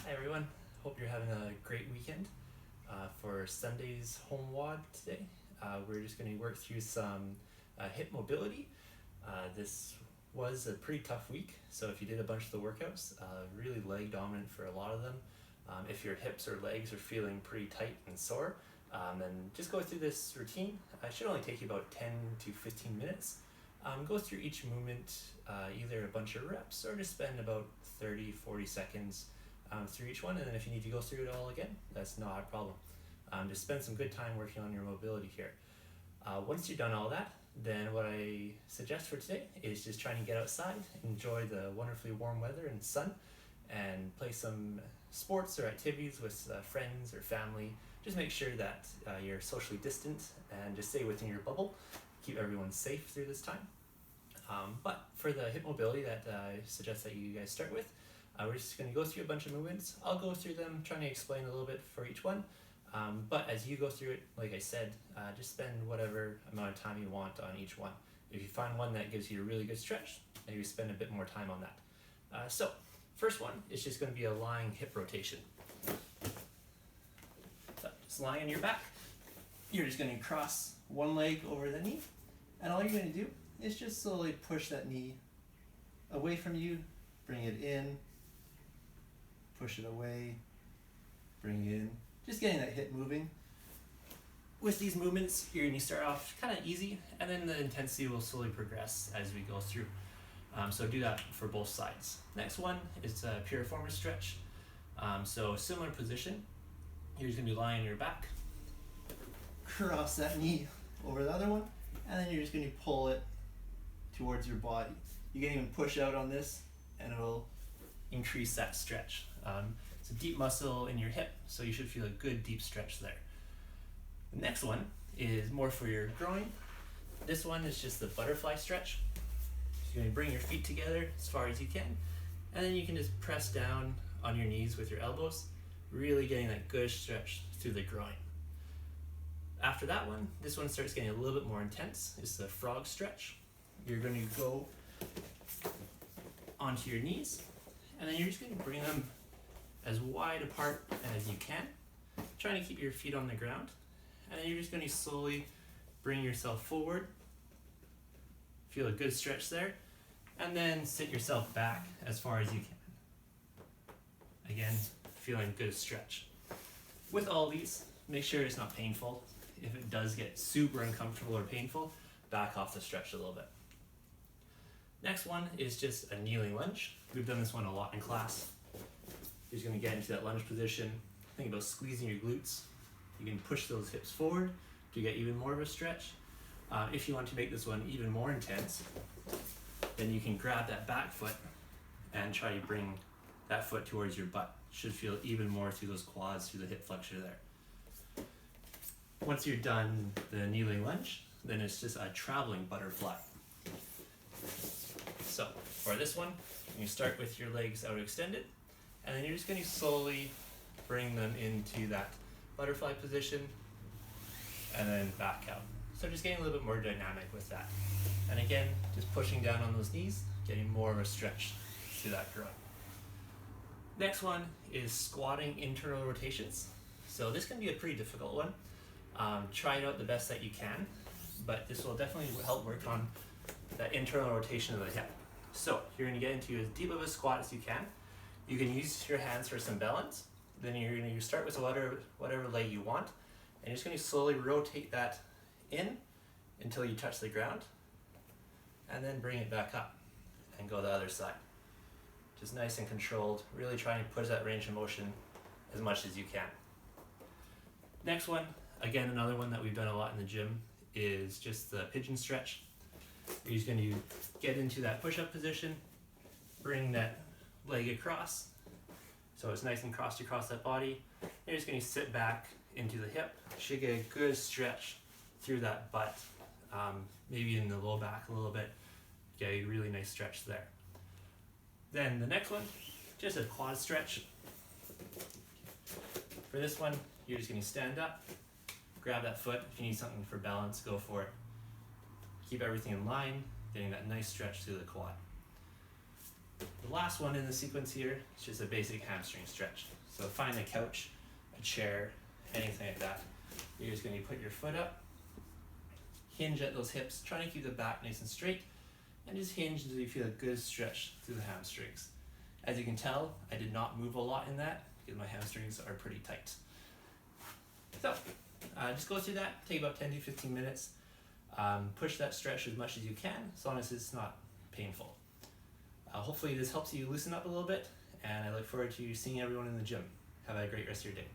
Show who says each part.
Speaker 1: Hi everyone, hope you're having a great weekend. For Sunday's home WOD today, we're just going to work through some hip mobility. This was a pretty tough week, so if you did a bunch of the workouts, really leg dominant for a lot of them. If your hips or legs are feeling pretty tight and sore, then just go through this routine. It should only take you about 10 to 15 minutes. Go through each movement, either a bunch of reps or just spend about 30-40 seconds through each one, and then if you need to go through it all again, that's not a problem. Just spend some good time working on your mobility here. Once you've done all that, then what I suggest for today is just trying to get outside, enjoy the wonderfully warm weather and sun, and play some sports or activities with friends or family. Just make sure that you're socially distant and just stay within your bubble. Keep everyone safe through this time. But for the hip mobility that I suggest that you guys start with, we're just going to go through a bunch of movements. I'll go through them, trying to explain a little bit for each one. But as you go through it, like I said, just spend whatever amount of time you want on each one. If you find one that gives you a really good stretch, maybe spend a bit more time on that. So, first one is just going to be a lying hip rotation. So, just lying on your back. You're just going to cross one leg over the knee, and all you're going to do is just slowly push that knee away from you, bring it in, push it away, bring it in, just getting that hip moving. With these movements, you're going to start off kind of easy, and then the intensity will slowly progress as we go through. So do that for both sides. Next one is a Piriformis Stretch. So similar position, you're just going to be lying on your back, cross that knee over the other one, and then you're just going to pull it towards your body. You can even push out on this, and it'll increase that stretch. It's a deep muscle in your hip, so you should feel a good deep stretch there. The next one is more for your groin. This one is just the butterfly stretch. So you're going to bring your feet together as far as you can, and then you can just press down on your knees with your elbows, really getting that good stretch through the groin. After that one, this one starts getting a little bit more intense. It's the frog stretch. You're going to go onto your knees, and then you're just going to bring them as wide apart as you can, trying to keep your feet on the ground, and then you're just going to slowly bring yourself forward, feel a good stretch there, and then sit yourself back as far as you can. Again, feeling good stretch. With all these, make sure it's not painful. If it does get super uncomfortable or painful, back off the stretch a little bit. Next one is just a kneeling lunge. We've done this one a lot in class. You're just going to get into that lunge position. Think about squeezing your glutes. You can push those hips forward to get even more of a stretch. If you want to make this one even more intense, then you can grab that back foot and try to bring that foot towards your butt. Should feel even more through those quads, through the hip flexor there. Once you're done the kneeling lunge, then it's just a traveling butterfly. So for this one, you start with your legs out extended, and then you're just going to slowly bring them into that butterfly position and then back out. So just getting a little bit more dynamic with that. And again, just pushing down on those knees, getting more of a stretch to that groin. Next one is squatting internal rotations. So this can be a pretty difficult one. Try it out the best that you can, but this will definitely help work on that internal rotation of the hip. So you're going to get into as deep of a squat as you can. You can use your hands for some balance. Then you're going to start with whatever leg you want, and you're just going to slowly rotate that in until you touch the ground, and then bring it back up and go the other side. Just nice and controlled, really trying to push that range of motion as much as you can. Next one, again another one that we've done a lot in the gym, is just the pigeon stretch. You're just going to get into that push-up position, bring that leg across, so it's nice and crossed across that body. You're just going to sit back into the hip. You should get a good stretch through that butt, maybe in the low back a little bit. Get a really nice stretch there. Then the next one, just a quad stretch. For this one, you're just going to stand up, grab that foot. If you need something for balance, go for it. Keep everything in line, getting that nice stretch through the quad. The last one in the sequence here is just a basic hamstring stretch. So find a couch, a chair, anything like that. You're just going to put your foot up, hinge at those hips, trying to keep the back nice and straight, and just hinge until you feel a good stretch through the hamstrings. As you can tell, I did not move a lot in that because my hamstrings are pretty tight. So just go through that, take about 10 to 15 minutes. Push that stretch as much as you can, as long as it's not painful. Hopefully this helps you loosen up a little bit, and I look forward to seeing everyone in the gym. Have a great rest of your day.